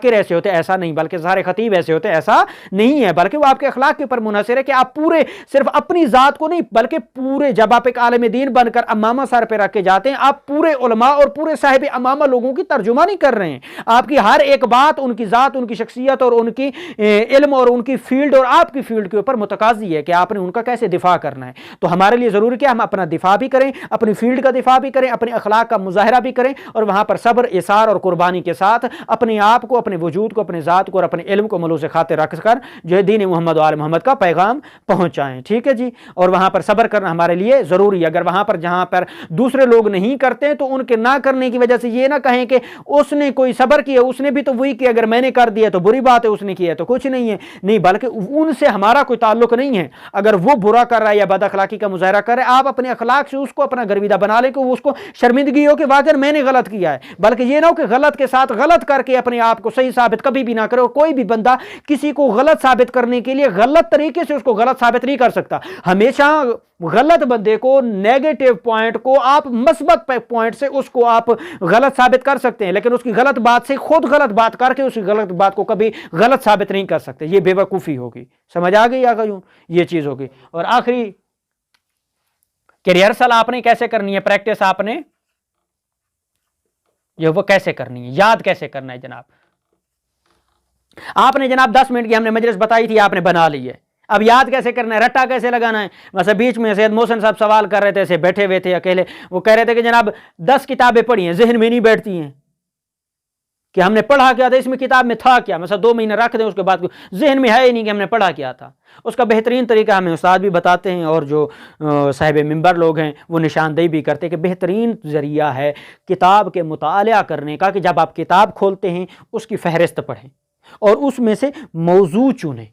ذاکر ایسے ہوتے ایسا نہیں، بلکہ سارے خطیب ایسے ہوتے ایسا نہیں ہے، بلکہ وہ آپ کے اخلاق کے اوپر منحصر ہے کہ آپ پورے صرف اپنی ذات کو نہیں بلکہ پورے، جب آپ ایک عالم دین بن کر امامہ سر پہ رکھ کے جاتے ہیں، آپ پورے علماء اور پورے صاحب امامہ لوگوں کی ترجمانی کر رہے ہیں۔ آپ کی ہر ایک بات ان کی ذات، ان کی شخصیت اور ان کی علم اور ان کی فیلڈ اور آپ کی فیلڈ کے اوپر متقاضی ہے کہ آپ نے ان کا کیسے دفاع کرنا ہے۔ تو ہمارے لیے ضروری کہ ہم اپنا دفاع بھی کریں، اپنی فیلڈ کا دفاع بھی کریں، اپنے اخلاق کا مظاہرہ بھی کریں، اور وہاں پر صبر، ایثار اور قربانی کے ساتھ اپنے آپ کو، اپنے وجود کو، اپنے ذات کو اور اپنے علم کو ملوث خاطر رکھ کر جو ہے دین محمد و آل محمد کا پیغام پہنچائیں، ٹھیک ہے جی۔ اور وہاں پر صبر کرنا ہمارے لیے ضروری ہے۔ اگر وہاں پر جہاں پر دوسرے لوگ نہیں کرتے تو ان کے نہ کرنے کی وجہ سے یہ نہ کہیں کہ اس نے کوئی صبر کیا، اس نے بھی تو وہی کیا، اگر میں نے کر دیا تو بری بات ہے، اس نے کیا تو کچھ نہیں ہے، نہیں، بلکہ ان سے ہمارا کوئی تعلق نہیں ہے۔ اگر وہ برا کر رہا ہے یا بد اخلاقی کا مظاہرہ کر رہا ہے، آپ اپنے اخلاق سے اس کو اپنا گرویدہ بنا لیں کہ وہ اس کو شرمندگی ہو کہ واقعی میں نے غلط کیا ہے، بلکہ یہ نہ ہو کہ غلط کے ساتھ غلط کر کے اپنے آپ کو صحیح ثابت کبھی بھی نہ کرے۔ اور کوئی بھی بندہ کسی کو غلط ثابت کرنے کے لیے غلط طریقے سے اس کو غلط ثابت نہیں کر سکتا۔ ہمیشہ غلط بندے کو، نیگیٹو پوائنٹ کو آپ مثبت پوائنٹ سے اس کو آپ غلط ثابت کر سکتے ہیں، لیکن اس کی غلط بات سے خود غلط بات کر کے اس کی غلط بات کو کبھی غلط ثابت نہیں کر سکتے۔ یہ بے وقوفی ہوگی، سمجھ آ گئی آگا؟ یہ چیز ہوگی۔ اور آخری کہ ریہرسل آپ نے کیسے کرنی ہے، پریکٹس آپ نے جو وہ کیسے کرنی ہے، یاد کیسے کرنا ہے جناب۔ آپ نے جناب 10 منٹ کی ہم نے مجلس بتائی تھی، آپ نے بنا لی ہے، اب یاد کیسے کرنا ہے، رٹا کیسے لگانا ہے۔ مثلا بیچ میں سید محسن صاحب سوال کر رہے تھے، ایسے بیٹھے ہوئے تھے اکیلے، وہ کہہ رہے تھے کہ جناب 10 کتابیں پڑھی ہیں، ذہن میں نہیں بیٹھتی ہیں کہ ہم نے پڑھا کیا تھا، اس میں کتاب میں تھا کیا۔ مثلا 2 مہینے رکھ دیں، اس کے بعد ذہن میں ہے ہی نہیں کہ ہم نے پڑھا کیا تھا۔ اس کا بہترین طریقہ ہمیں استاد بھی بتاتے ہیں اور جو صاحب ممبر لوگ ہیں وہ نشاندہی بھی کرتے ہیں کہ بہترین ذریعہ ہے کتاب کے مطالعہ کرنے کا، کہ جب آپ کتاب کھولتے ہیں اس کی فہرست پڑھیں اور اس میں سے موضوع چنیں۔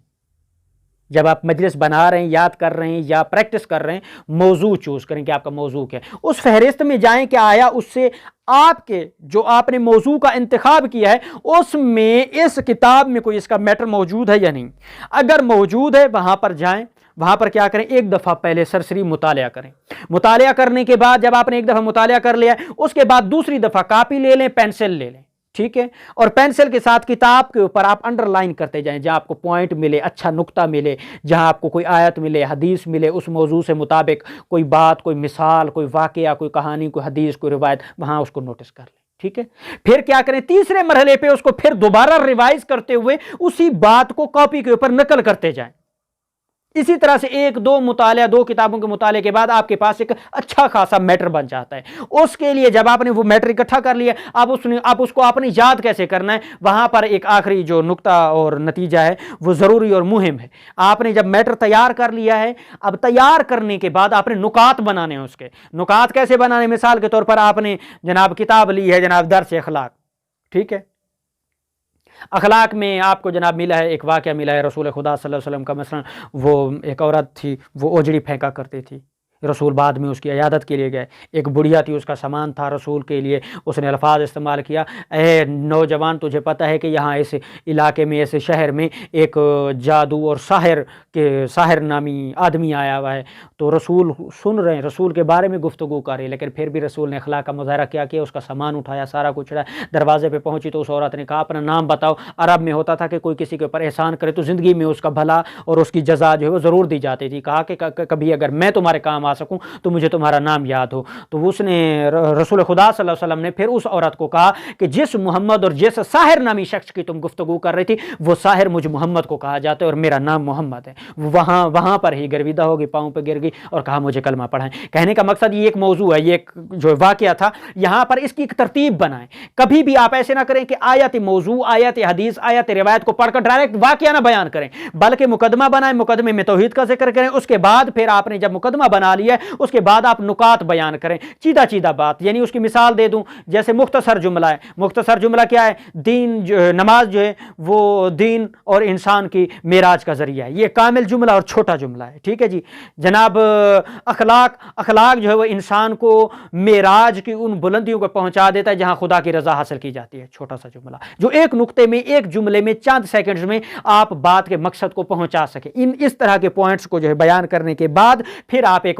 جب آپ مجلس بنا رہے ہیں، یاد کر رہے ہیں یا پریکٹس کر رہے ہیں، موضوع چوز کریں کہ آپ کا موضوع کیا ہے، اس فہرست میں جائیں کہ آیا اس سے آپ کے جو آپ نے موضوع کا انتخاب کیا ہے اس میں اس کتاب میں کوئی اس کا میٹر موجود ہے یا نہیں۔ اگر موجود ہے وہاں پر جائیں، وہاں پر کیا کریں، ایک دفعہ پہلے سرسری مطالعہ کریں۔ مطالعہ کرنے کے بعد جب آپ نے ایک دفعہ مطالعہ کر لیا اس کے بعد دوسری دفعہ کاپی لے لیں، پینسل لے لیں، ٹھیک ہے، اور پینسل کے ساتھ کتاب کے اوپر آپ انڈر لائن کرتے جائیں، جہاں آپ کو پوائنٹ ملے، اچھا نقطہ ملے، جہاں آپ کو کوئی آیت ملے، حدیث ملے، اس موضوع سے مطابق کوئی بات، کوئی مثال، کوئی واقعہ، کوئی کہانی، کوئی حدیث، کوئی روایت، وہاں اس کو نوٹس کر لیں، ٹھیک ہے۔ پھر کیا کریں، تیسرے مرحلے پہ اس کو پھر دوبارہ ریوائز کرتے ہوئے اسی بات کو کاپی کے اوپر نقل کرتے جائیں۔ اسی طرح سے 2 کتابوں کے مطالعے کے بعد آپ کے پاس ایک اچھا خاصا میٹر بن جاتا ہے۔ اس کے لیے جب آپ نے وہ میٹر اکٹھا کر لیا، آپ اس کو آپ نے یاد کیسے کرنا ہے، وہاں پر ایک آخری جو نقطہ اور نتیجہ ہے وہ ضروری اور مہم ہے۔ آپ نے جب میٹر تیار کر لیا ہے، اب تیار کرنے کے بعد آپ نے نکات بنانے ہیں۔ اس کے نکات کیسے بنانے، مثال کے طور پر آپ نے جناب کتاب لی ہے جناب درس اخلاق، ٹھیک ہے، اخلاق میں آپ کو جناب ملا ہے، ایک واقعہ ملا ہے رسول خدا صلی اللہ علیہ وسلم کا، مثلا وہ ایک عورت تھی، وہ اوجڑی پھینکا کرتی تھی، رسول بعد میں اس کی عیادت کے لیے گئے، ایک بڑھیا تھی، اس کا سامان تھا رسول کے لیے، اس نے الفاظ استعمال کیا، اے نوجوان تجھے پتہ ہے کہ یہاں اس علاقے میں، اس شہر میں ایک جادو اور ساحر نامی آدمی آیا ہوا ہے۔ تو رسول سن رہے ہیں، رسول کے بارے میں گفتگو کر رہے ہیں، لیکن پھر بھی رسول نے اخلاق کا مظاہرہ کیا، اس کا سامان اٹھایا، سارا کچھ اٹھایا، دروازے پہ پہنچی تو اس عورت نے کہا اپنا نام بتاؤ۔ عرب میں ہوتا تھا کہ کوئی کسی کے اوپر احسان کرے تو زندگی میں اس کا بھلا اور اس کی جزا جو ہے وہ ضرور دی جاتی تھی۔ کہا کہ کبھی اگر میں تمہارے کام آ سکوں تو مجھے تمہارا نام یاد ہو۔ تو اس نے رسول خدا صلی اللہ علیہ وسلم نے پھر اس عورت کو کہا کہ جس محمد اور جس ساحر نامی شخص کی تم گفتگو کر رہی تھی وہ ساحر مجھ محمد کو کہا جاتا ہے اور میرا نام محمد ہے۔ وہاں پر ہی گرویدہ ہوگی، پاؤں پہ گر گئی اور کہا مجھے کلمہ پڑھائیں۔ کہنے کا مقصد یہ ایک موضوع ہے، یہ ایک جو واقعہ تھا، یہاں پر اس کی ایک ترتیب بنائیں۔ کبھی بھی آپ ایسے نہ کریں کہ آیت موضوع، آیت حدیث، آیت روایت کو پڑھ کر ڈائریکٹ واقعہ نہ بیان کریں، بلکہ مقدمہ بنائیں، مقدمے میں توحید کا ذکر کریں، اس کے بعد پھر آپ نے جب مقدمہ بنا لیا ہے اس کے بعد آپ نکات بیان کریں، چیدہ بات، یعنی اس کی مثال دے دوں، جیسے مختصر جملہ ہے۔ مختصر جملہ کیا ہے؟ دین نماز جو ہے وہ دین اور انسان کی معراج کا ذریعہ ہے، یہ کامل جملہ اور چھوٹا جملہ ہے، ٹھیک ہے جی۔ جناب اخلاق جو ہے وہ انسان کو معراج کی ان بلندیوں کو پہنچا دیتا ہے جہاں خدا کی رضا حاصل کی جاتی ہے، چھوٹا سا جملہ جو ایک نقطے میں، ایک جملے میں، چند سیکنڈز میں آپ بات کے مقصد کو پہنچا سکے۔ اس طرح کے پوائنٹس کو جو ہے بیان کرنے کے بعد پھر آپ ایک